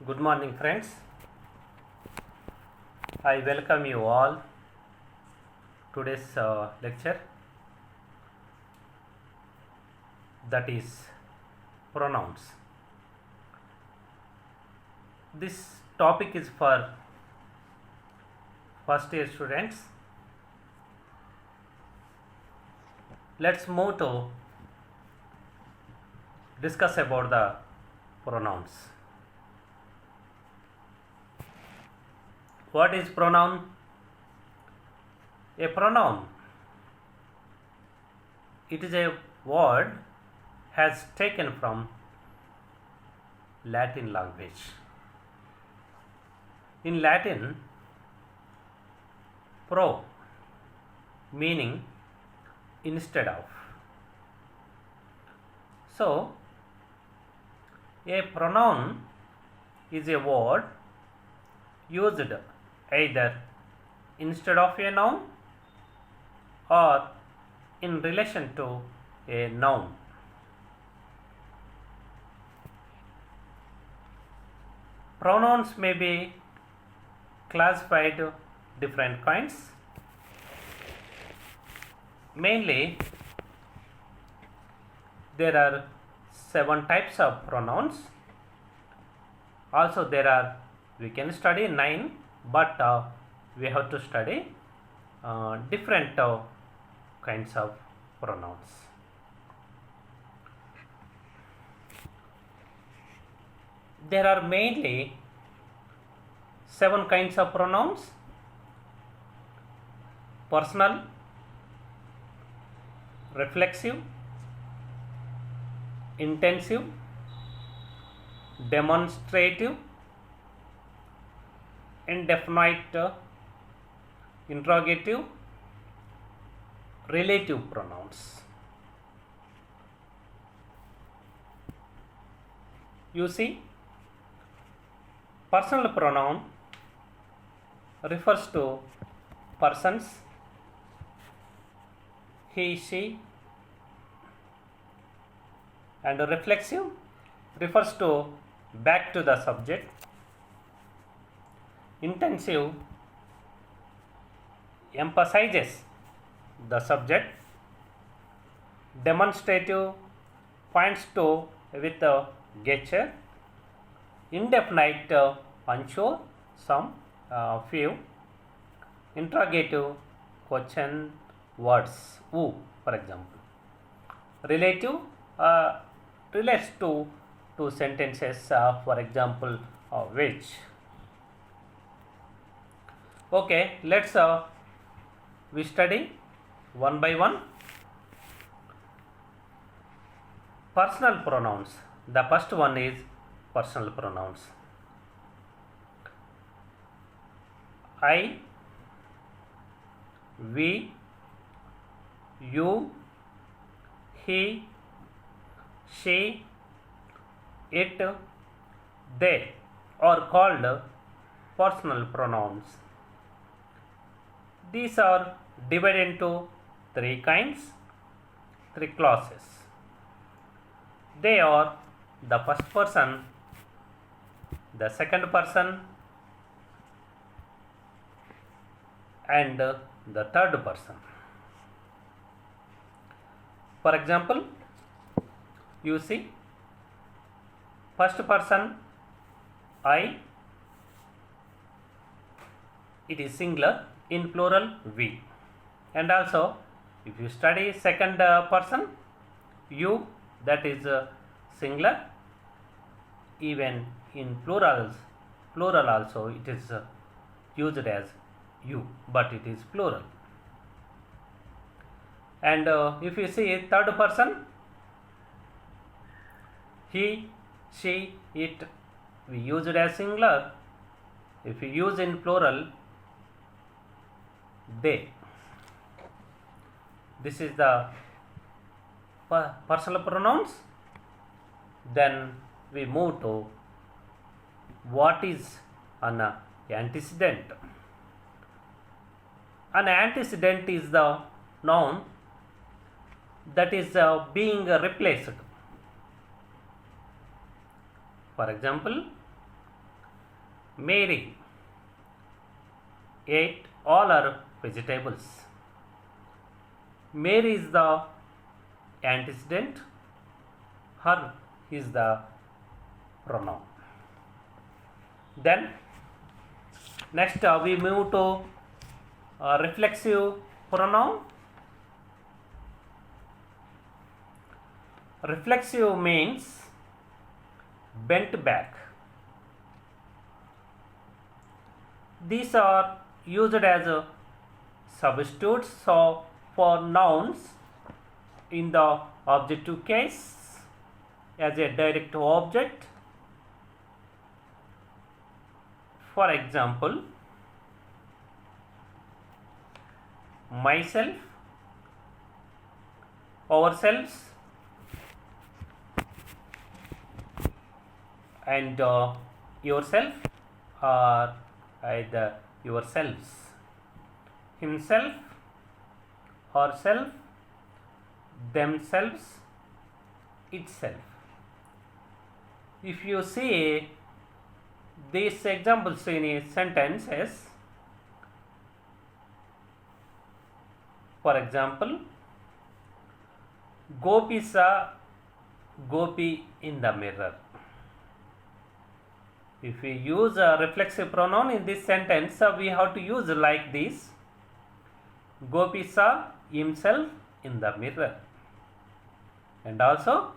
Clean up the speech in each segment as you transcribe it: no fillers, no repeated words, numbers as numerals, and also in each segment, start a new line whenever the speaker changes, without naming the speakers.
Good morning, friends. I welcome you all today's lecture, that is pronouns. This topic is for first year students. Let's move to discuss about the pronouns. What is pronoun? A pronoun, it is a word has taken from Latin language. In Latin, pro meaning instead of. So, a pronoun is a word used either instead of a noun or in relation to a noun. Pronouns may be classified different kinds. Mainly, there are 7 types of pronouns. Also, we can study 9, but we have to study different kinds of pronouns. There are mainly 7 kinds of pronouns: personal, reflexive, intensive, demonstrative, indefinite, interrogative, relative pronouns. You see, personal pronoun refers to persons, he, she, and reflexive refers to back to the subject. Intensive emphasizes the subject. Demonstrative points to with a gesture. Indefinite punctual some few. Interrogative question words, who, for example. Relative relates to two sentences, for example, which. Okay, let's we study one by one. Personal pronouns. The first one is personal pronouns. I, we, you, he, she, it, they are called personal pronouns. These are divided into 3 kinds, 3 classes. They are the first person, the second person, and the third person. For example, you see, first person I, it is singular, in plural we. And also, if you study second person you, that is singular, even in plural also it is used as you, but it is plural. And if you see third person, he, she, it, we use it as singular. If you use in plural, they. This is the personal pronouns. Then we move to what is an antecedent. An antecedent is the noun that is being replaced. For example, Mary ate all her vegetables. Mary is the antecedent, her is the pronoun. Then next we move to reflexive pronoun. Reflexive means bent back. These are used as substitutes for nouns in the objective case as a direct object. For example, myself, ourselves, and yourself or either yourselves, himself, herself, themselves, itself. If you see these examples in a sentences, for example, Gopi saw Gopi in the mirror. If we use a reflexive pronoun in this sentence, we have to use like this: Gopi saw himself in the mirror, and also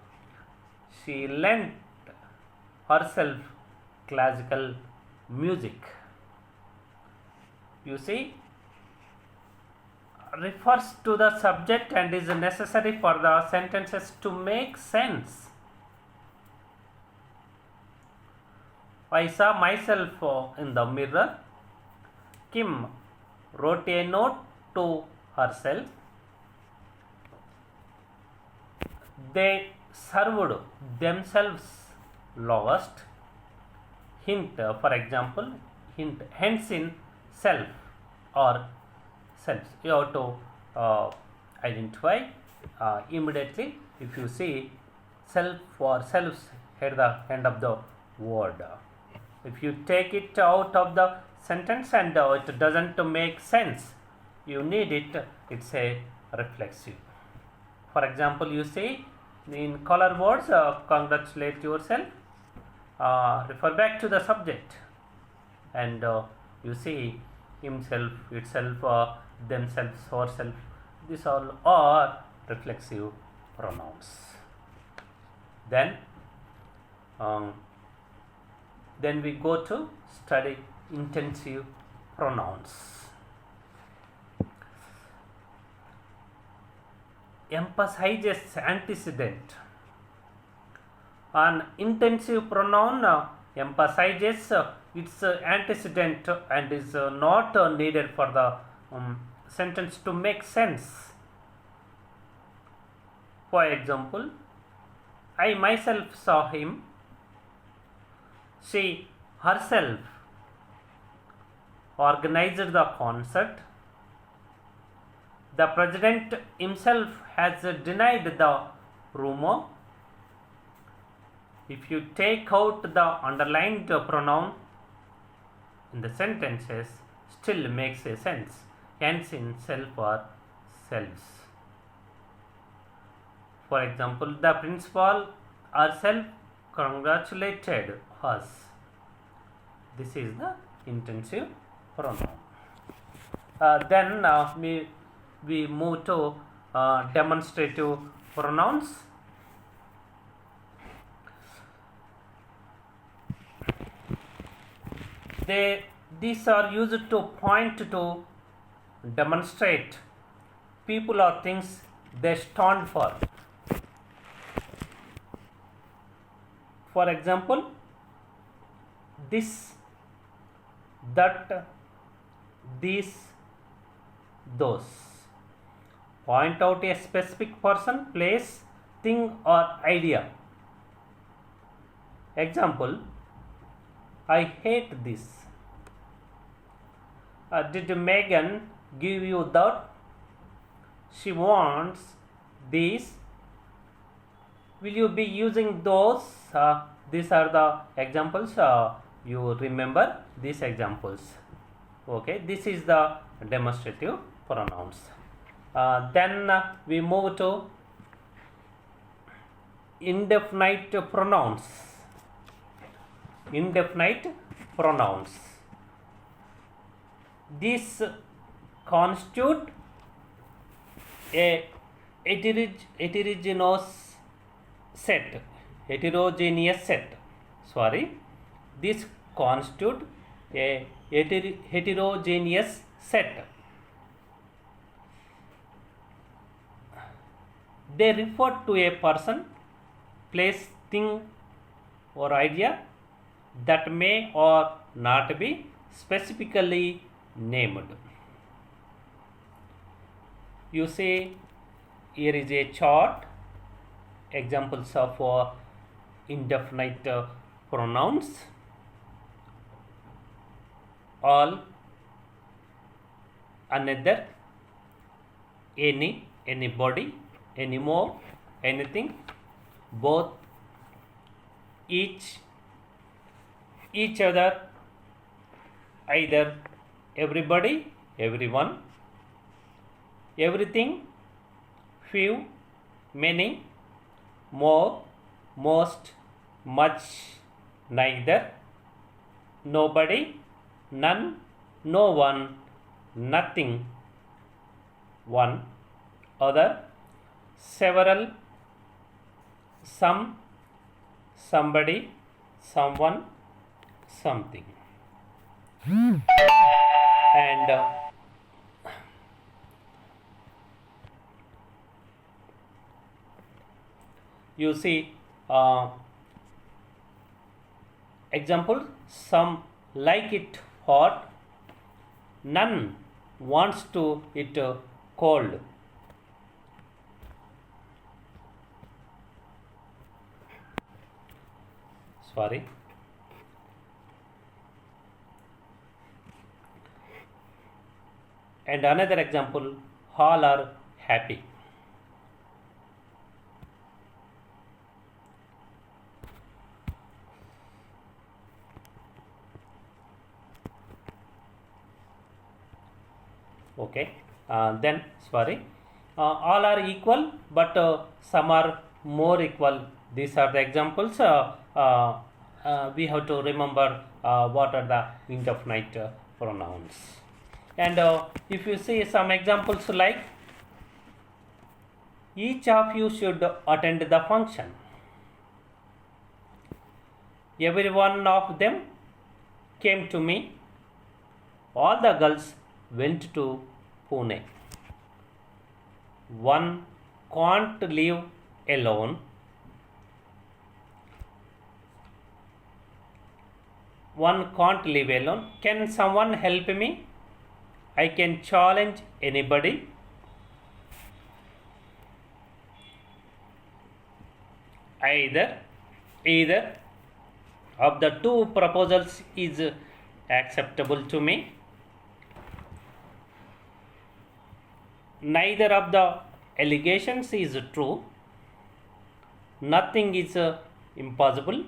she lent herself classical music. You see, refers to the subject and is necessary for the sentences to make sense. I saw myself in the mirror. Kim wrote a note to herself. They served themselves last. Hint, for example, hence in self or selves. You have to identify immediately if you see self or selves at the end of the word. If you take it out of the sentence and it doesn't make sense, you need it, it's a reflexive. For example, you say in color words, congratulate yourself, refer back to the subject, and you see himself, itself, themselves, herself. These all are reflexive pronouns. Then we go to study intensive pronouns. Emphasizes antecedent. An intensive pronoun emphasizes its antecedent and is not needed for the sentence to make sense. For example, I myself saw him. She herself organized the concert. The president himself has denied the rumor. If you take out the underlined pronoun in the sentences, still makes a sense, hence in self or selves. For example, the principal herself congratulated us. This is the intensive pronoun. Then we move to demonstrative pronouns. These are used to point to demonstrate people or things they stand for. For example, this, that, these, those. Point out a specific person, place, thing or idea. Example, I hate this. Did Megan give you that? She wants these. Will you be using those? These are the examples you remember these examples. Okay, this is the demonstrative pronouns. Then we move to indefinite pronouns. Indefinite pronouns. These constitute a heterogeneous set. This constitute a heterogeneous set. They refer to a person, place, thing or idea that may or not be specifically named. You see, here is a chart, examples of indefinite pronouns. All, another, any, anybody, anymore, anything, both, each other, either, everybody, everyone, everything, few, many, more, most, much, neither, nobody, none, no one, nothing, one, other, several, some, somebody, someone, something. And you see example, some like it hot, none wants to it cold. Sorry. And another example, all are happy. Okay, then sorry, all are equal, but some are more equal. These are the examples. We have to remember what are the indefinite pronouns. And if you see some examples like, each of you should attend the function. Every one of them came to me. All the girls went to Pune. One can't live alone. One can't live alone. Can someone help me? I can challenge anybody. Either of the two proposals is acceptable to me. Neither of the allegations is true. Nothing is impossible.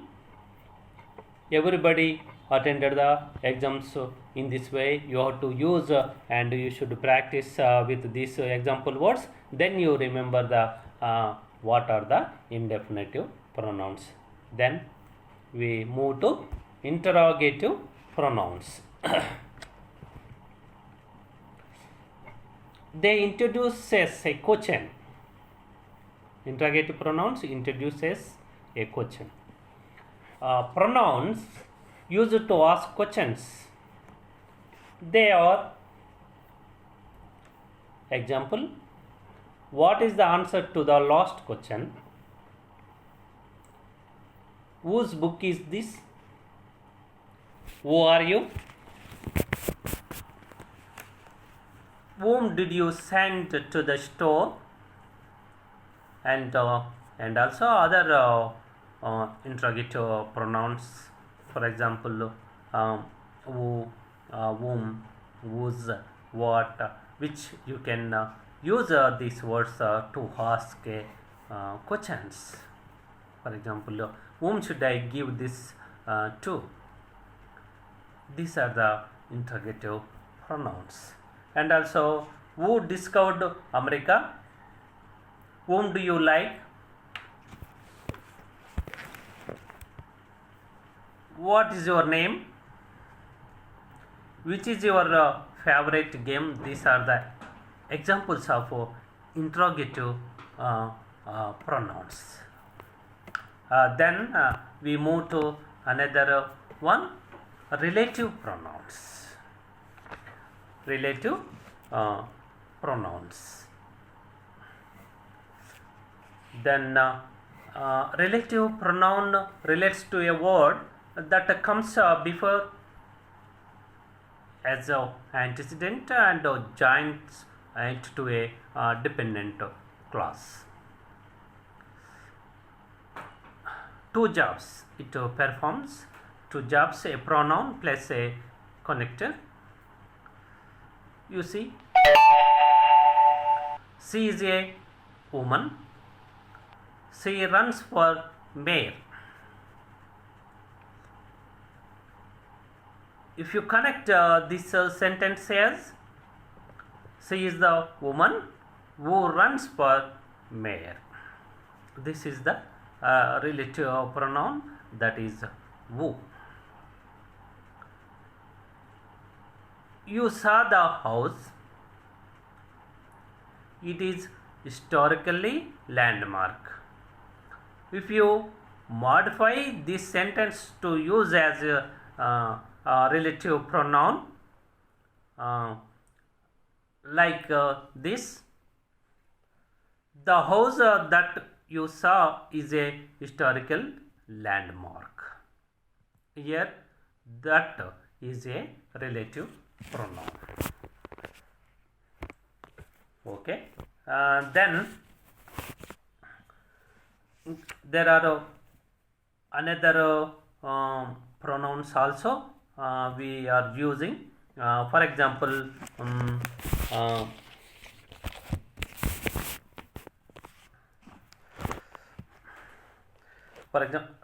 Everybody attended the exams in this way. You have to use and you should practice with these example words. Then you remember the what are the indefinitive pronouns. Then we move to interrogative pronouns. They introduce a question. Interrogative pronouns introduces a question. Pronouns used to ask questions. They are, example, what is the answer to the last question? Whose book is this? Who are you? Whom did you send to the store? And also other interrogative pronouns, for example, who, whom, whose, what, which you can use these words to ask questions. For example, whom should I give this to? These are the interrogative pronouns. And also, who discovered America? Whom do you like? What is your name? Which is your favorite game? These are the examples of interrogative pronouns. Then we move to another one, relative pronouns. Relative pronouns. Then relative pronoun relates to a word that comes before as an antecedent and joins it to a dependent clause. Two jobs it performs. Two jobs, a pronoun plus a connector. You see, she is a woman. She runs for mayor. If you connect this sentence as, she is the woman who runs for mayor. This is the relative pronoun, that is who. You saw the house. It is historically landmark. If you modify this sentence to use as a relative pronoun like this, the house that you saw is a historical landmark. Here that is a relative pronoun. Okay. Then there are another pronouns also we are using. For example,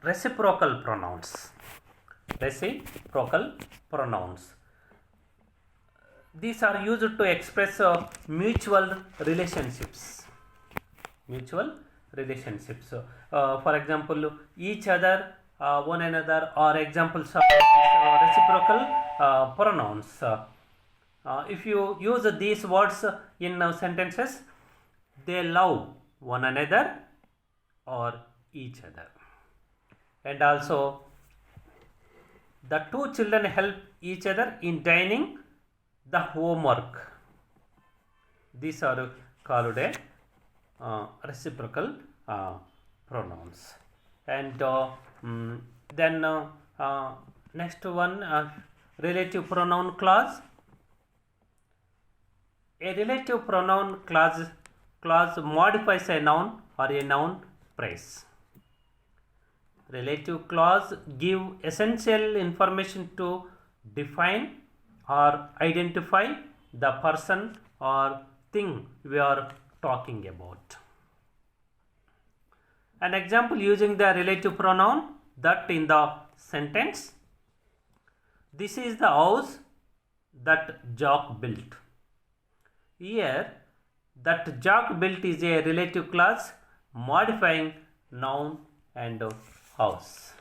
reciprocal pronouns. Reciprocal pronouns. These are used to express mutual relationships. Mutual relationships. For example, each other, one another, are examples of reciprocal pronouns. If you use these words in sentences, they love one another or each other. And also, the two children help each other in dining the homework. These are called reciprocal pronouns. And then next one, relative pronoun clause. A relative pronoun clause modifies a noun or a noun phrase. Relative clause give essential information to define or identify the person or thing we are talking about. An example using the relative pronoun, that in the sentence, this is the house that Jock built. Here, that Jock built is a relative clause modifying noun and house.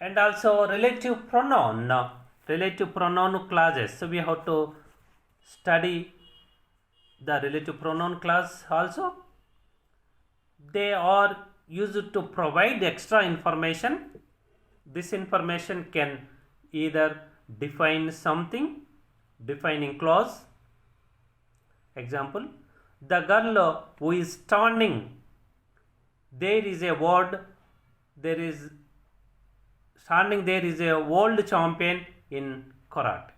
And also relative pronoun clauses. So we have to study the relative pronoun clause also. They are used to provide extra information. This information can either define something, defining clause. Example, the girl who is standing, there is a word, there is standing, there is a world champion in karate.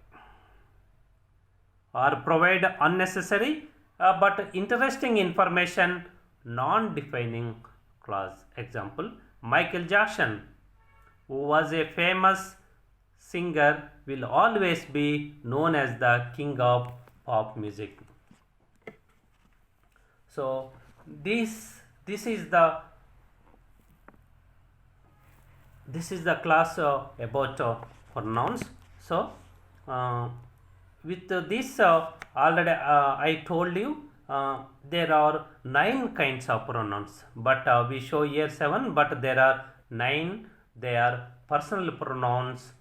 Or provide unnecessary but interesting information, non-defining clause. Example, Michael Jackson, who was a famous singer, will always be known as the king of pop music. So this is the class about pronouns. So with this already I told you there are 9 kinds of pronouns, but we show here 7, but there are 9. They are personal pronouns,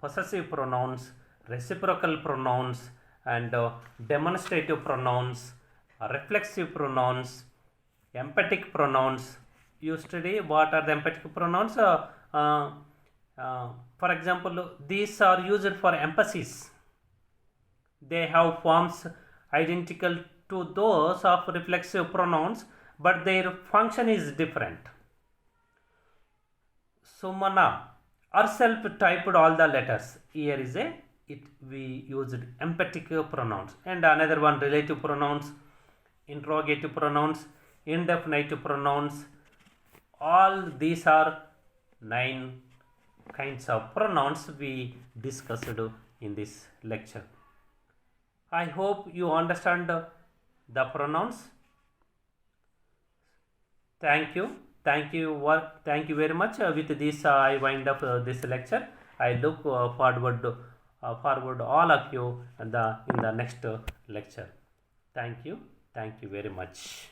possessive pronouns, reciprocal pronouns, and demonstrative pronouns, reflexive pronouns, emphatic pronouns. You study what are the emphatic pronouns. For example, these are used for emphasis. They have forms identical to those of reflexive pronouns, but their function is different. Sumana herself typed all the letters. Here is we used emphatic pronouns. And another one, relative pronouns, interrogative pronouns, indefinite pronouns. All these are 9 kinds of pronouns we discussed in this lecture. I hope you understand the pronouns. Thank you. Thank you very much. With this I wind up this lecture. I look forward all of you in the next lecture. Thank you very much.